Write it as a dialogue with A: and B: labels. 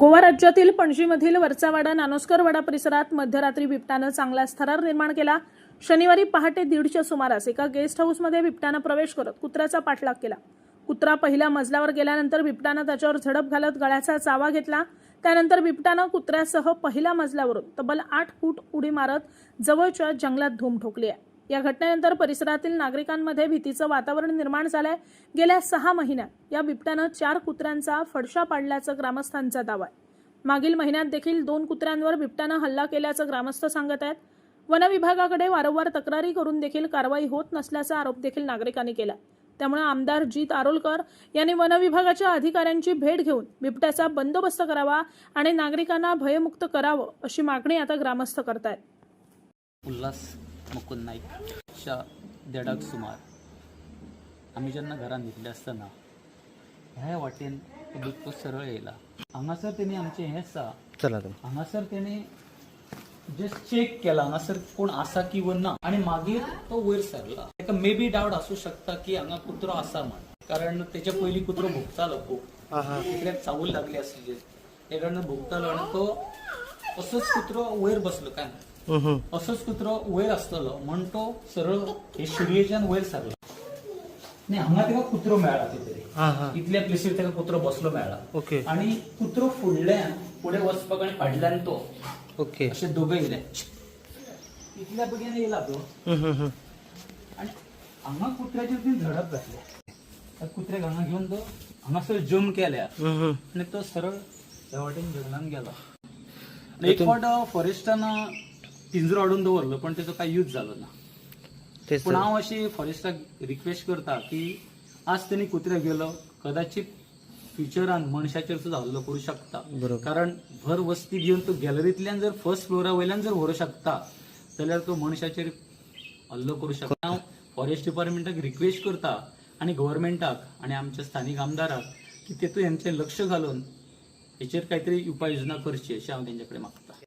A: गोवा राज्यातील पणजीमधील वरचावाडा नानोस्करवाडा परिसरात मध्यरात्री बिबट्यानं चांगलाच थरार निर्माण केला। शनिवारी पहाटे 1:30च्या सुमारास एका गेस्ट हाऊसमध्ये बिबट्यानं प्रवेश करत कुत्र्याचा पाठलाग केला। कुत्रा पहिल्या मजल्यावर गेल्यानंतर बिबट्यानं त्याच्यावर झडप घालत गळ्याचा चावा घेतला। त्यानंतर बिबट्यानं कुत्र्यासह पहिल्या मजल्यावरून तब्बल 8 फूट उडी मारत जवळच्या जंगलात धूम ठोकली आहे। या घटनेनंतर परिसरातील नागरिकांमध्ये भीतीचं वातावरण निर्माण झालंय। गेल्या 6 महिन्यात या बिबट्यानं 4 कुत्र्यांचा फडशा पाडल्याचं ग्रामस्थांचा दावा आहे। मागील महिन्यात देखील 2 कुत्र्यांवर बिबट्यानं हल्ला केल्याचं ग्रामस्थ सांगत आहेत। वन विभागाकडे वारंवार तक्रारी करून देखील कारवाई होत नसल्याचा आरोप देखील नागरिकांनी केला। त्यामुळे आमदार जीत आरोलकर यांनी वन विभागाच्या अधिकाऱ्यांची भेट घेऊन बिबट्याचा बंदोबस्त करावा आणि नागरिकांना भयमुक्त करावं अशी मागणी आता ग्रामस्थ करतायत।
B: उल्हास मुकुंद नाईकच्या 1:30 सुमार आम्ही जेन्ना घरान न्हिदले आसतना ह्या वाटेन बिबटो सरळ येयला। हांगासर तेणी आमचें हें आसा हांगासर तेणी जस्ट चेक केला हांगासर कोण आसा की व ना आणि मागीर तो वयर सरला। ताका मे बी डावट आसूं शकता की हांगा कुत्रो आसा म्हण, कारण तेच्या पयलीं कुत्रो भोगतालो खूब, तिकड्याक चावूल लागली आसली ते कारणान भोगतालो आणि तो असोच कुत्रो वयर बसलो काय असोच कुत्रो वयर आसतलो म्हण तो सरळ हे शिडयेच्यान वयर सरला आणि हांगा तेका कुत्रो मेळ्ळा कितें इतल्या प्लेसीर तेका कुत्रो बसलो मेळ्ळा आणि कुत्रो फुडल्यान फुडें वचपाक आणि फाटल्यान तो अशे दोघे येयले। इतल्या बेगीन येयला तो आणि हांगा कुत्र्याचेर ती झडप घातली। त्या कुत्र्याक हांगा घेवन तो हांगासर जम केल्या आणि तो सरळ त्या वाटेन जंगलान गेलो। एक फावट फॉरेस्टान पिंजरो हाडून दवरलो पण तेचो काय यूज जालो ना। पण हांव अशी फॉरेस्टाक रिक्वेस्ट करता की आज तेणी कुत्र्याक गेलो कदाचित फ्युचरान मनशाचेर सुद्धा हल्लो करू शकता, कारण भर वस्ती घेऊन तो गॅलरींतल्यान जर फर्स्ट फ्लोरा वयल्यान जर व्हरू शकता जाल्यार तो मनशाचेर हल्लो करू शकता। हांव फॉरेस्ट डिपार्टमेंटाक रिक्वेस्ट करता आणि गव्हर्नमेंटाक आणि आमच्या स्थानिक आमदाराक की तेतून हेंचें लक्ष घालून हेचेर काहीतरी उपाययोजना करची अशी हांव तेंचे कडेन मागता।